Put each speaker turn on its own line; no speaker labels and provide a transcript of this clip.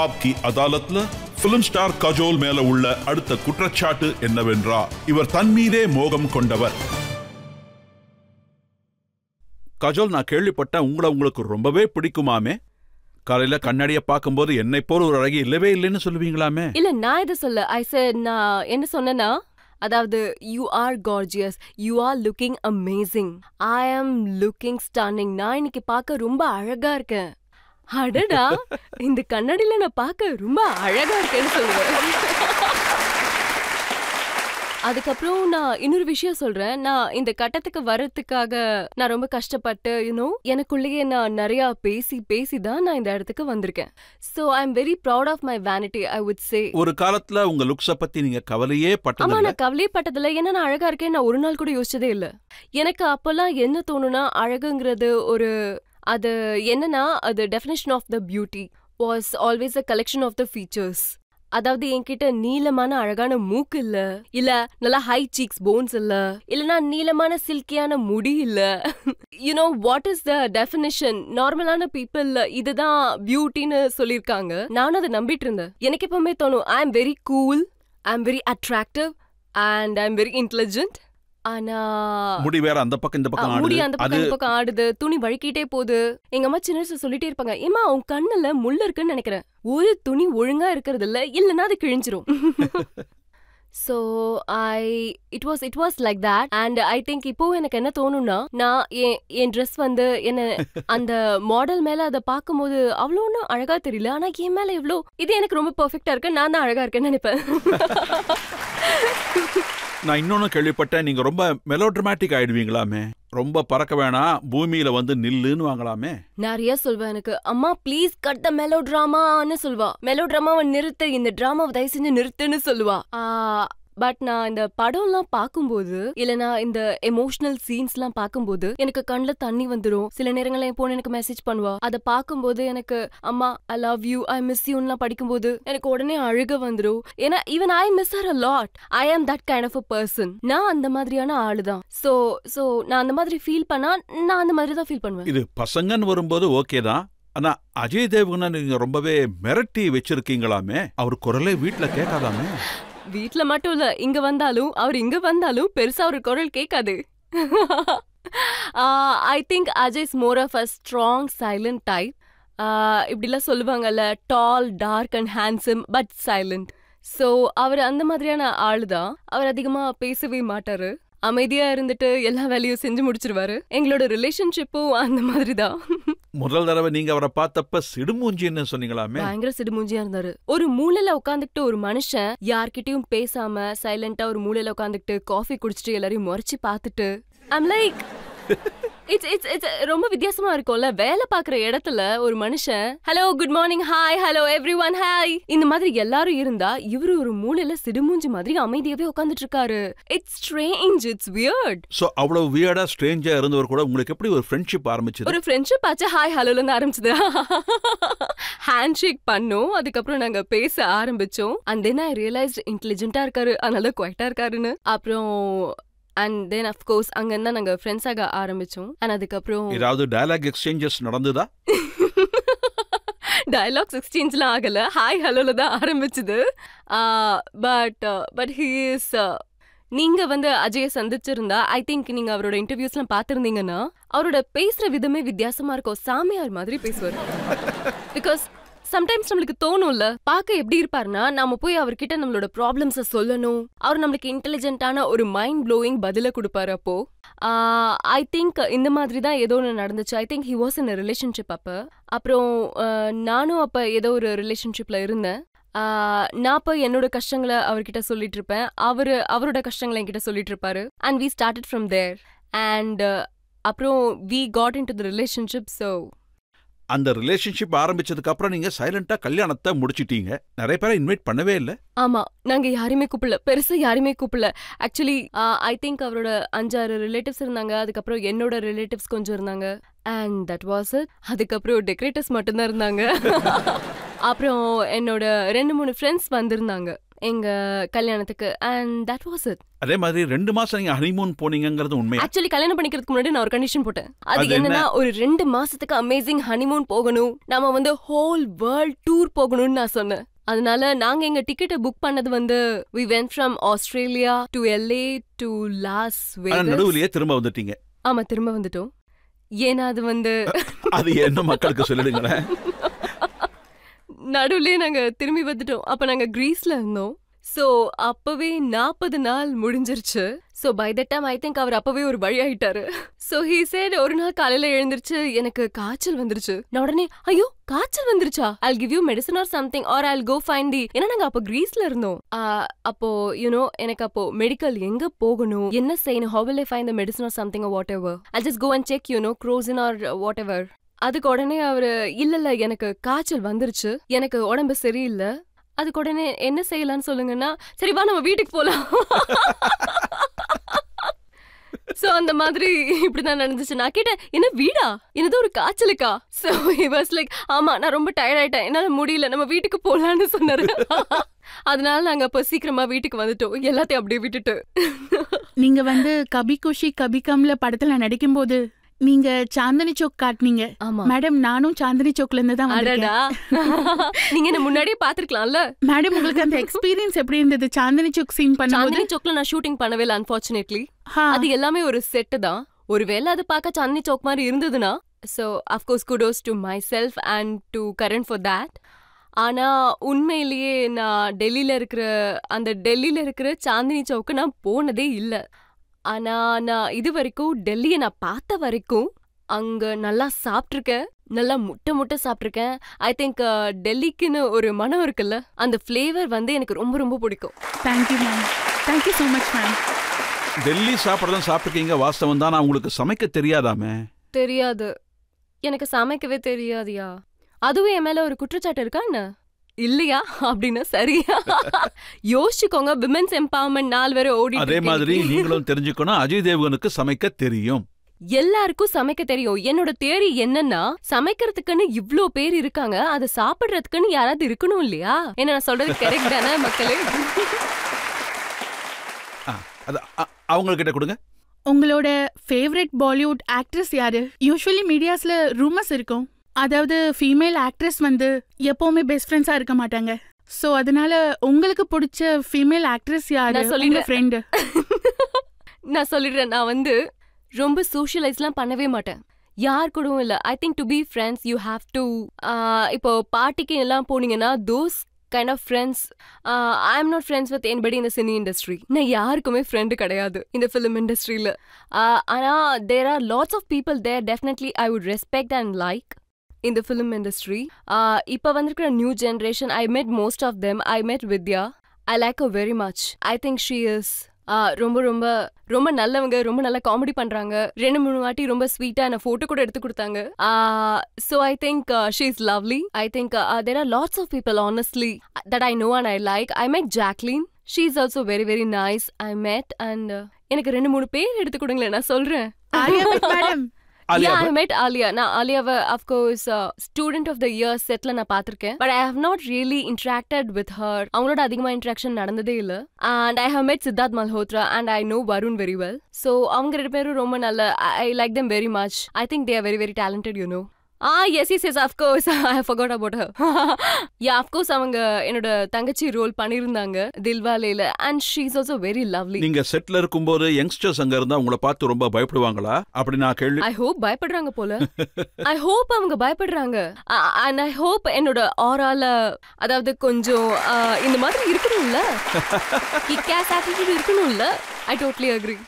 ஆப்கி அதாலத்ல film star Kajol மேல உள்ள அடுத்த குற்றச்சாட்டு என்னவென்றா இவர் தன் மீதே மோகம் கொண்டவர். கஜோல், நான் கேள்விப்பட்டேன் உங்களுக்கு ரொம்பவே பிடிக்குமாமே. காலையில கண்ணாடிய பாக்கும்போது என்னை போல ஒரு அழகி இல்லவே இல்லைன்னு சொல்லுவீங்களாமே.
இல்ல, நான் இதை சொல்ல. நான் என்ன சொன்னேன்னா, அதாவது you are gorgeous, you are looking amazing, ஐ ஆம் லுக்கிங் ஸ்டன்னிங். நான் இன்னைக்கு பார்க்க ரொம்ப அழகா இருக்கேன். அடடா, இந்த கண்ணாடியில நான் பார்க்க ரொம்ப அழகா இருக்கேன்னு சொல்லுவேன். அதுக்கப்புறம் நான் இன்னொரு விஷயம் சொல்றேன். நான் இந்த கட்டத்துக்கு வர்றதுக்காக நான் ரொம்ப கஷ்டப்பட்டு எனக்குள்ளேயே நான் நிறைய பேசி தான் நான் இந்த இடத்துக்கு வந்திருக்கேன். So I'm very proud of my vanity, I would say.
ஒரு காலத்துல உங்க லுக்ஸ பத்தி நீங்க கவலையே பட்டதில்லை?
ஆமா, நான் கவலையே பட்டதில்லை. ஏன்னா நான் அழகா இருக்கேன் நான் ஒரு நாள் கூட யோசிச்சதே இல்ல. எனக்கு அப்பெல்லாம் என்ன தோணுனா, அழகுங்கிறது அது என்னன்னா, அது definition of the beauty was always a collection of the features. அதாவது என்கிட்ட நீளமான அழகான மூக்கு இல்ல நல்லா ஹை சீக்ஸ் போன்ஸ் இல்லனா நீளமான சில்கியான முடி இல்ல. What is the definition? நார்மலான பீப்புள் இதுதான் பியூட்டின்னு சொல்லிருக்காங்க. நானும் அதை நம்பிட்டு இருந்தேன். எனக்கு எப்பவுமே தோணும், I am very cool, I am very attractive and I am very intelligent. ஆனா
முடி வேற அந்த பக்கம் இந்த பக்கம் ஆடுது.
முடி அந்த பக்கம் இந்த பக்கம் ஆடுது, துணி வழுக்கிட்டே போகுது. எங்க அம்மா சின்ன வயசுல சொல்லிட்டே இருப்பாங்க, ஏமா உன் கண்ணுல முள்ள இருக்குன்னு நினைக்கிறேன், ஒரு துணி ஒழுங்கா இருக்கிறது இல்லன்னா அது கிழிஞ்சிரும். So it was like that, and I think இப்போ எனக்கு என்ன தோணும்னா, நான் என் ட்ரெஸ் என்ன அந்த மாடல் மேல அதை பார்க்கும்போது அவ்வளோ ஒன்றும் அழகா தெரியல, ஆனா என் மேல எவ்வளோ இது எனக்கு ரொம்ப பெர்ஃபெக்டா இருக்கு, நான் தான் அழகா இருக்கேன்னு நினைப்பேன்.
நான் இன்னொன்னு கேள்விப்பட்டேன், நீங்க ரொம்ப மெலோட்ராமேட்டிக் ஆயிடுவீங்களாமே. ரொம்ப பறக்க வேணாம், பூமியில வந்து நில்லுன்னு வாங்கலாமே.
நிறைய சொல்வேன். எனக்கு அம்மா ப்ளீஸ் கட் த மெலோ டிராமான்னு சொல்லுவா. மெலோ டிராமாவை நிறுத்து, இந்த டிராமாவை தயவு செஞ்சு நிறுத்துன்னு சொல்லுவா. பட் நான் இந்த படம்லாம் பார்க்கும்போது இல்லனா இந்த எமோஷனல் சீன்ஸ்லாம் பார்க்கும்போது எனக்கு கண்ணுல தண்ணி வந்துடும். சில நேரங்கள்ல என் பொண்ணு எனக்கு மெசேஜ் பண்ணுவா. அதை பார்க்கும்போது எனக்கு அம்மா I love you, I miss யூன்னுலாம் படிக்கும்போது எனக்கு உடனே அழுக வந்துடும். ஏன்னா even I miss her a lot. I am that kind of a person. நான் அந்த மாதிரியான ஆளுதான். சோ நான் அந்த மாதிரி ஃபீல் பண்ணா நான் அந்த மாதிரி தான் ஃபீல் பண்ணுவேன்.
இது பசங்கன்னு வரும்போது ஓகே தான். ஆனா அஜய் தேவ்கனை நீங்க ரொம்பவே மிரட்டி வச்சிருக்கீங்களாமே. அவர் குரலே வீட்டுல கேட்காதாமே.
வீட்ல மட்டும் இல்ல, இங்க வந்தாலும் பெருசா ஒரு குரல் கேட்காது. I think Ajay is more of a strong silent type. இப்படிலாம் சொல்லுவாங்கல்ல, tall dark and handsome but silent. So அவர் அந்த மாதிரியான ஆளுதான். அவர் அதிகமா பேசவே மாட்டாரு, அமைதியா இருந்துட்டு எல்லா வேலையும் செஞ்சு முடிச்சிருவாரு. எங்களோட ரிலேஷன்ஷிப்பும் அந்த மாதிரிதான்.
முதல் தடவை நீங்க அவரை பார்த்தப்ப சிடுமூஞ்சின்னு சொன்னீங்களாமே.
பயங்கர சிடுமூஞ்சியா இருந்தாரு. ஒரு மூலையில உட்காந்துக்கிட்டு ஒரு மனுஷன் யார்கிட்டயும் பேசாம சைலண்டா ஒரு மூலையில உட்காந்துக்கிட்டு காஃபி குடிச்சிட்டு எல்லாரையும் முறைச்சு பார்த்துட்டு ஐம் லைக் இட்ஸ் ரொம்ப வித்தியாசமா இருக்கும்ல. வேலை பாக்குற இடத்துல ஒரு மனுஷன் hello good morning hi hello everyone hi இந்த மாதிரி எல்லாரும் இருந்தா, இவரு ஒரு மூலையில சிடுமூஞ்சி மாதிரி அமைதியாவே உட்கார்ந்துட்டு இருக்காரு. It's strange, it's weird.
So அவ்வளவு வியர்டா ஸ்ட்ரேஞ்சா இருந்தவர் கூட உங்களுக்கு எப்படி ஒரு ஃப்ரெண்ட்ஷிப் ஆரம்பிச்சது?
ஒரு ஃப்ரெண்ட்ஷிப் ஆச்சு, ஹாய் ஹலோல இருந்து ஆரம்பிச்சது. ஹேண்ட் ஷேக் பண்ணோம், அதுக்கப்புறம் நாங்க பேச ஆரம்பிச்சோம். அண்ட் தென் ஐ ரியலைஸ்ட் இன்டெலிஜென்ட்டா இருக்காரு, அதனால குவைட்டா இருக்காருன்னு. அப்புறம் and then of course அங்க இருந்தா நாங்க ஃப்ரெண்ட்ஸ் ஆக ஆரம்பிச்சோம். and அதுக்கப்புறம்
ஏதாவது டயலாக் எக்ஸ்சேஞ்சஸ் நடந்ததா?
டயலாக்ஸ் எக்ஸ்சேஞ்ச்லாம் ஆகல, ஹாய் ஹலோல தான் ஆரம்பிச்சது. பட் ஹி இஸ் நீங்க அஜயை சந்திச்சிருந்தா ஐ திங்க் நீங்க அவரோட இன்டர்வியூஸ்லாம் பார்த்திருந்தீங்கன்னா அவரோட பேசுற விதமே வித்தியாசமா இருக்கும். சாமியார் மாதிரி பேசுவார். பிகாஸ் சம்டைம்ஸ் நம்மளுக்கு தோணும்ல, பார்க்க எப்படி இருப்பாருன்னா நாம போய் அவர்கிட்ட நம்மளோட ப்ராப்ளம்ஸை சொல்லணும், அவர் நம்மளுக்கு இன்டெலிஜென்ட்டான ஒரு மைண்ட் ப்ளோயிங் பதில கொடுப்பாரு. அப்போ ஐ திங்க் இந்த மாதிரி தான் ஏதோ ஒன்று நடந்துச்சு. I think he was in relationship அப்போ. அப்புறம் நானும் அப்போ ஏதோ ஒரு ரிலேஷன்ஷிப்ல இருந்தேன். நான் போய் என்னோட கஷ்டங்களை அவர்கிட்ட சொல்லிட்டு இருப்பேன், அவரோட கஷ்டங்களை என்கிட்ட சொல்லிட்டு இருப்பாரு. And we started from there and அப்புறம் we got into the relationship. So
அந்த ரிலேஷன்ஷிப் ஆரம்பிச்சதுக்கு அப்புறம் நீங்க சைலண்டா கல்யாணத்தை முடிச்சிட்டீங்க. நிறைய பேரை இன்வைட் பண்ணவே இல்ல?
ஆமா, நாங்க யாருமே கூப்பிடல, பெருசா யாருமே கூப்பிடல. ஆக்சுவலி ஐ திங்க் அவரோட 5-6 ரிலேட்டிவ்ஸ் இருந்தாங்க, அதுக்கப்புறம் என்னோட ரிலேட்டிவ்ஸ் கொஞ்சம் இருந்தாங்க. And that was it. அதுக்கப்புறம் டெக்கரேட்டர்ஸ் மட்டும்தான் இருந்தாங்க. அப்புறம் என்னோட 2-3 ஃப்ரெண்ட்ஸ் வந்திருந்தாங்க. எங்க கல்யாணத்துக்கு and that was it.
அதே மாதிரி 2 மாசம் நீங்க ஹனிமூன் போனீங்கங்கிறது உண்மையா?
ஆக்சுவலி கல்யாணம் பண்ணிக்கிறதுக்கு முன்னாடி நான் ஒரு கண்டிஷன் போட்டேன். அது
அது
என்னன்னா ஒரு 2 மாசத்துக்கு அமேசிங் ஹனிமூன் போகணும், நாம வந்து ஹோல் வேர்ல்ட் டூர் போகணும்னு நான் சொன்னேன். அதனால நாங்க எங்க டிக்கெட்டை புக் பண்ணது வந்து we went from Australia to LA to Las Vegas.
நடுவுலயே திரும்ப வந்துட்டீங்க.
ஆமா, திரும்ப வந்துட்டோம். ஏன்னா அது வந்து
அது என்ன மக்களுக்கு சொல்லிடுங்களேன்.
நடுவுலயே நாங்க திரும்பி வந்துட்டோம். அப்ப நாங்க கிரீஸ்ல இருந்தோம். சோ அப்பவே 40 நாள் முடிஞ்சிருச்சு. So by that time I think அவர் அப்பவே ஒரு வழி ஆயிட்டாரு. சோ ஹி said ஒரு நாள் காலையில எழுந்திருச்சு எனக்கு காய்ச்சல் வந்துருச்சு. நான் உடனே ஐயோ காய்ச்சல் வந்துருச்சா, I'll give you medicine or something or I'll go find the ஏன்னா நாங்க அப்போ கிரீஸ்ல இருந்தோம். அப்போ எனக்கு அப்போ மெடிக்கல் எங்க போகணும், என்ன செய்யணும், how will I find the medicine or something or whatever, I'll just go and check Crozin or whatever. அதுக்கு உடனே அவரு இல்ல எனக்கு காய்ச்சல் வந்துருச்சு, எனக்கு உடம்பு சரியில்லை, அதுக்கு உடனே என்ன செய்யலாம்னு சொல்லுங்கன்னா சரி வா நம்ம வீட்டுக்கு போலாம். சோ அந்த மாதிரி இப்படிதான் நடந்துச்சு. நான் கேட்டேன் என்ன வீடா, என்னது ஒரு காய்ச்சலுக்கா? சோ he was like ஆமா நான் ரொம்ப டயர்ட் ஆயிட்டேன், என்னால முடியல, நம்ம வீட்டுக்கு போலான்னு சொன்னாரு. அதனால நாங்க அப்ப சீக்கிரமா வீட்டுக்கு வந்துட்டோம், எல்லாத்தையும் அப்படியே விட்டுட்டு.
நீங்க வந்து கபி குஷி கபி கம்ல படத்துல நடிக்கும் போது நீங்க சாந்தினி சௌக் காட்டுனீங்க. மேடம் நானும் சாந்தினி சௌக்ல இருந்து தான் வந்தேன்.
நீங்க என்ன முன்னாடியே பாத்துருக்கலாம்ல.
மேடம் உங்களுக்கு அந்த எக்ஸ்பீரியன்ஸ் எப்படி இருந்தது சாந்தினி சௌக் சீன் பண்ணும்போது?
சாந்தினி சௌக்ல நான் ஷூட்டிங் பண்ணவே இல்ல அன்ஃபார்ச்சுனேட்லி. அது எல்லாமே ஒரு செட் தான். ஒருவேளை அது பார்க்க சாந்தினி சௌக் மாதிரி இருந்ததுன்னா so of course kudos to myself and to Karan for that. ஆனா உண்மையிலேயே நான் டெல்லியில இருக்கிற சாந்தினி சௌக்கு நான் போனதே இல்லை. ஆனா நான் இது வரைக்கும் டெல்லியை நான் பார்த்த வரைக்கும் அங்க நல்லா சாப்பிட்ருக்கேன், நல்லா முட்டை சாப்பிட்ருக்கேன். ஐ திங்க் டெல்லிக்குன்னு ஒரு மனம் இருக்குல்ல, அந்த ஃப்ளேவர் வந்து எனக்கு ரொம்ப ரொம்ப பிடிக்கும்.
Thank you ma'am, thank you so much ma'am.
Delhi சாப்பிட்றதும் சாப்பிட்டுருக்கீங்க, வாஸ்தவம் தான். உங்களுக்கு சமைக்க தெரியாதாமே?
தெரியாது, எனக்கு சமைக்கவே தெரியாதியா. அதுவும் என் மேல ஒரு குற்றச்சாட்டு இருக்கா என்ன? இல்லையா அப்படின்னா சரியா யோசிச்சுக்கோங்க. விமென்ஸ் எம்பவர்மெண்ட் 4 வரை ஓடி.
அதே மாதிரி நீங்களும் தெரிஞ்சுக்கணும், அஜய் தேவ்கனுக்கு சமைக்க தெரியும்.
எல்லாருக்கும் சமைக்க தெரியும். என்னோட தியரி என்னன்னா சமைக்கிறதுக்குன்னு இவ்ளோ பேர் இருக்காங்க, அதை சாப்பிடுறதுக்குன்னு யாராவது இருக்கணும் இல்லையா? என்ன நான் சொல்றது கரெக்ட் தானே மக்களே?
அவங்ககிட்ட கொடுங்க.
உங்களோட ஃபேவரட் பாலிவுட் ஆக்ட்ரஸ் யாரு? யூசுவலி மீடியாஸ்ல ரூமர்ஸ் இருக்கும், அதாவது ஃபீமேல் ஆக்ட்ரஸ் வந்து எப்பவுமே பெஸ்ட் ஃப்ரெண்ட்ஸா இருக்க மாட்டாங்க. சோ அதனால உங்களுக்கு பிடிச்ச ஃபீமேல் ஆக்ட்ரஸ் யாரு? உங்க ஃப்ரெண்ட்?
நான் சொல்லிடுறேன், நான் வந்து ரொம்ப சோஷியலைஸ்லாம் பண்ணவே மாட்டேன், யார் கூடவும் இல்ல. I think to be friends you have to இப்போ பார்ட்டிக்கு எல்லாம் போனீங்கன்னா those kind of friends. I am not friends with anybody in the cine industry. நான் யாருக்குமே ஃப்ரெண்டு கிடையாது இந்த ஃபிலிம் இண்டஸ்ட்ரியில. ஆனா there are lots of people there definitely I would respect and like in the film industry. இப்ப வந்திருக்கிற new generation, I met most of them. I met Vidya. I like her very much. I think she is ரொம்ப ரொம்ப ரொம்ப நல்லவங்க, ரொம்ப நல்லா comedy பண்றாங்க. 2-3 வாட்டி ரொம்ப ஸ்வீட்டா என்ன போட்டோ கூட எடுத்து கொடுத்தாங்க. So I think she is lovely. I think there are lots of people honestly that I know and I like. I met Jacqueline. She is also very very nice. I met and எனக்கு 2-3 பேர் எடுத்து கொடுங்களேன், நான் சொல்றேன்.
Madam
Yeah, I met Alia. நான் ஆலியாவை of course student of the year setல நான் பார்த்திருக்கேன். But I have not really interacted with her. அவங்களோட அதிகமா இன்டராக்ஷன் நடந்ததே இல்ல. And I have met Siddharth Malhotra and I know Varun very well. So அவங்க 2 பேரும் ரொம்ப நல்ல, I like them very much. I think they are very very talented, you know. Yes, of course. I forgot about her. Yeah, of course அவங்க என்னோட தங்கச்சி role பண்ணிருந்தாங்க தில்வாலேல and she is also very lovely.
நீங்க செட்ல இருக்கும்போது youngsters அங்க இருந்தா உங்களை பார்த்து ரொம்ப பயப்படுவாங்களா? அப்படி நான் கேள்வி.
I hope பயப்படுறாங்க போல. I hope அவங்க பயப்படுறாங்க. And I hope என்னோட ஆரால அதாவது கொஞ்சம் இந்த மாதிரி இருக்கணும்ல, கிக்காஸ் ஆட்டிட்யூட் இருக்கணும்ல. I totally agree.